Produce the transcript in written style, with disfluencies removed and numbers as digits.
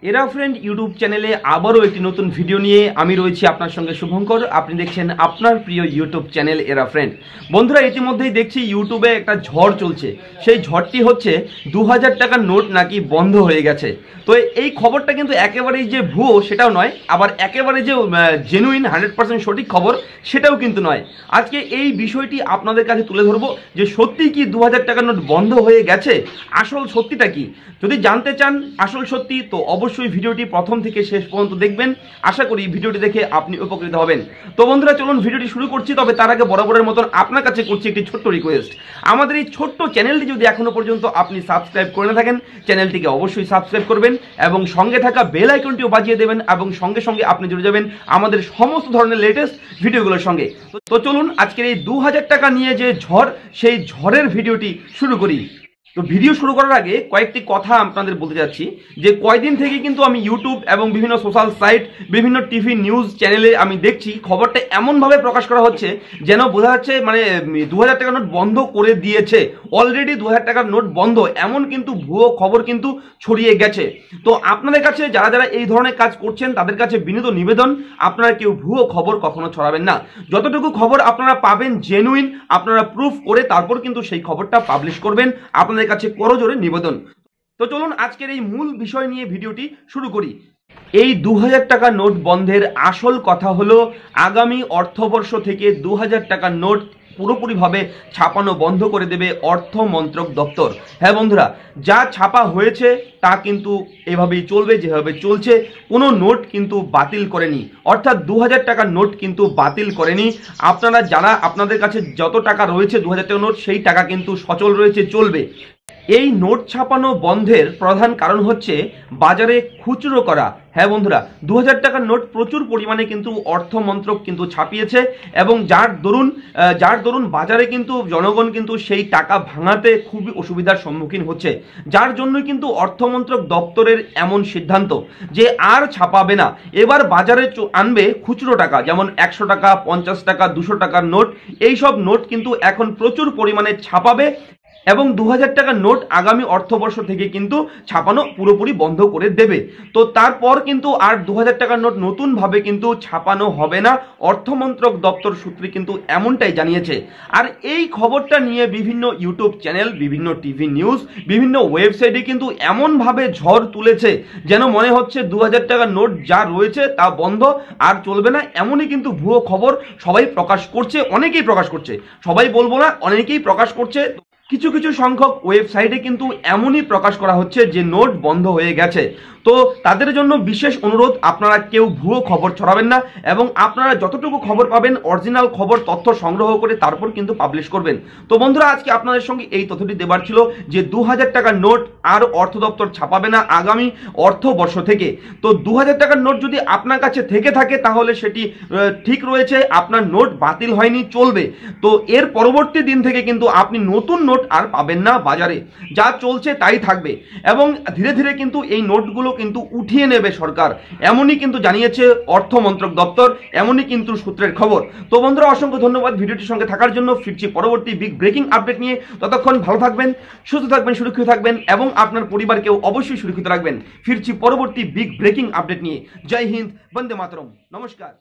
এরা friend YouTube চ্যানেলে আবারও একটি নতুন ভিডিও নিয়ে আমি রয়েছি আপনার সঙ্গে শুভঙ্কর। আপনি দেখছেন আপনার প্রিয় ইউটিউব চ্যানেল এরা ফ্রেন্ড। বন্ধুরা, ইতিমধ্যেই দেখছি ইউটিউবে একটা ঝড় চলছে। সেই ঝড়টি হচ্ছে 2000 টাকার নোট নাকি বন্ধ হয়ে গেছে। তো এই খবরটা কিন্তু একেবারেই যে ভুয়ো সেটাও নয়, আবার একেবারে যে জেনুইন 100% সঠিক খবর সেটাও কিন্তু নয়। আজকে এই বিষয়টি আপনাদের কাছে তুলে ধরবো যে সত্যিই কি 2000 টাকার নোট বন্ধ হয়ে গেছে, আসল সত্যিটা কি। যদি জানতে চান আসল সত্যি তো অবশ্যই ভিডিওটি প্রথম থেকে শেষ পর্যন্ত দেখবেন। আশা করি ভিডিওটি দেখে আপনি উপকৃত হবেন। তো বন্ধুরা, চলুন ভিডিওটি শুরু করছি। তবে তার আগে বরাবরের মতন আপনার কাছে করছি একটি ছোট্ট রিকোয়েস্ট। আমাদের এই ছোট্ট চ্যানেলটি যদি এখনো পর্যন্ত আপনি সাবস্ক্রাইব করে না থাকেন, চ্যানেলটিকে অবশ্যই সাবস্ক্রাইব করবেন এবং সঙ্গে থাকা বেল আইকনটিও বাজিয়ে দেবেন এবং সঙ্গে সঙ্গে আপনি জুড়ে যাবেন আমাদের সমস্ত ধরনের লেটেস্ট ভিডিওগুলোর সঙ্গে। তো চলুন আজকের এই 2000 টাকা নিয়ে যে ঝড়, সেই ঝড়ের ভিডিওটি শুরু করি। তো ভিডিও শুরু করার আগে কয়েকটি কথা আপনাদের বলতে যাচ্ছি যে কয়েকদিন থেকে কিন্তু আমি ইউটিউব এবং বিভিন্ন সোশ্যাল সাইট, বিভিন্ন টিভি নিউজ চ্যানেলে আমি দেখছি খবরটা এমনভাবে প্রকাশ করা হচ্ছে যেন বোঝা যাচ্ছে মানে 2000 টাকার নোট বন্ধ করে দিয়েছে, অলরেডি 2000 টাকার নোট বন্ধ, এমন কিন্তু ভুয়ো খবর কিন্তু ছড়িয়ে গেছে। তো আপনাদের কাছে যারা যারা এই ধরনের কাজ করছেন তাদের কাছে বিনীত নিবেদন, আপনারা কেউ ভুয়ো খবর কখনো ছড়াবেন না। যতটুকু খবর আপনারা পাবেন জেনুইন, আপনারা প্রুফ করে তারপর কিন্তু সেই খবরটা পাবলিশ করবেন, আপনাদের কাছে করজোরে নিবেদন। তো চলুন আজকের এই মূল বিষয় নিয়ে ভিডিওটি শুরু করি। এই 2000 টাকা নোট বন্ধের আসল কথা হলো আগামী অর্থবর্ষ থেকে 2000 টাকার নোট পুরোপুরিভাবে ছাপানো বন্ধ করে দেবে অর্থ মন্ত্রক দপ্তর। হ্যাঁ বন্ধুরা, যা ছাপা হয়েছে তা কিন্তু এভাবেই চলবে, যেভাবে চলছে। কোনো নোট কিন্তু বাতিল করেনি, অর্থাৎ 2000 টাকার নোট কিন্তু বাতিল করেনি। আপনারা যারা আপনাদের কাছে যত টাকা রয়েছে 2000 টাকার নোট, সেই টাকা কিন্তু সচল রয়েছে, চলবে। এই নোট ছাপানো বন্ধের প্রধান কারণ হচ্ছে বাজারে খুচরো করা। হ্যাঁ বন্ধুরা, 2000 টাকার নোট প্রচুর পরিমাণে কিন্তু অর্থ মন্ত্রক কিন্তু ছাপিয়েছে এবং যার দরুন বাজারে কিন্তু জনগণ কিন্তু সেই টাকা ভাঙাতে খুবই অসুবিধার সম্মুখীন হচ্ছে। যার জন্যই কিন্তু অর্থ মন্ত্রক দপ্তরের এমন সিদ্ধান্ত যে আর ছাপাবে না, এবার বাজারে আনবে খুচরো টাকা, যেমন 100 টাকা, 50 টাকা, 200 টাকার নোট। এইসব নোট কিন্তু এখন প্রচুর পরিমাণে ছাপাবে এবং 2000 টাকার নোট আগামী অর্থবর্ষ থেকে কিন্তু ছাপানো পুরোপুরি বন্ধ করে দেবে। তো তারপর কিন্তু আর 2000 টাকার নোট নতুনভাবে কিন্তু ছাপানো হবে না, অর্থমন্ত্রক দপ্তর সূত্রে কিন্তু এমনটাই জানিয়েছে। আর এই খবরটা নিয়ে বিভিন্ন ইউটিউব চ্যানেল, বিভিন্ন টিভি নিউজ, বিভিন্ন ওয়েবসাইটে কিন্তু এমনভাবে ঝড় তুলেছে যেন মনে হচ্ছে 2000 টাকার নোট যা রয়েছে তা বন্ধ, আর চলবে না। এমনই কিন্তু ভুয়ো খবর সবাই প্রকাশ করছে, অনেকেই প্রকাশ করছে, সবাই বলবো না, অনেকেই প্রকাশ করছে। কিছু কিছু সংখ্যক ওয়েবসাইটে কিন্তু এমনই প্রকাশ করা হচ্ছে যে নোট বন্ধ হয়ে গেছে। তো তাদের জন্য বিশেষ অনুরোধ, আপনারা কেউ ভুয়ো খবর ছড়াবেন না এবং আপনারা যতটুকু খবর পাবেন অরিজিনাল খবর, তথ্য সংগ্রহ করে তারপর কিন্তু পাবলিশ করবেন। তো বন্ধুরা, আজকে আপনাদের সঙ্গে এই তথ্যটি দেবার ছিল যে 2000 টাকার নোট আর অর্থ দপ্তর ছাপাবে না আগামী অর্থবর্ষ থেকে। তো 2000 টাকার নোট যদি আপনার কাছে থেকে থাকে তাহলে সেটি ঠিক রয়েছে, আপনার নোট বাতিল হয়নি, চলবে। তো এর পরবর্তী দিন থেকে কিন্তু আপনি নতুন নোট আর পাবেন না বাজারে, যা চলছে তাই থাকবে এবং ধীরে ধীরে কিন্তু এই নোটগুলো কিন্তু উঠিয়ে নেবে সরকার, এমনই কিন্তু জানিয়েছে অর্থ মন্ত্রক দপ্তর, এমনই কিন্তু সূত্রের খবর। তো বন্ধুরা, অসংখ্য ধন্যবাদ ভিডিওটির সঙ্গে থাকার জন্য। ফিরছি পরবর্তী বিগ ব্রেকিং আপডেট নিয়ে। ততক্ষণ ভালো থাকবেন, সুস্থ থাকবেন, সুরক্ষিত থাকবেন এবং আপনার পরিবারকেও অবশ্যই সুরক্ষিত রাখবেন। ফিরছি পরবর্তী বিগ ব্রেকিং আপডেট নিয়ে। জয় হিন্দ, বন্দে মাতরম, নমস্কার।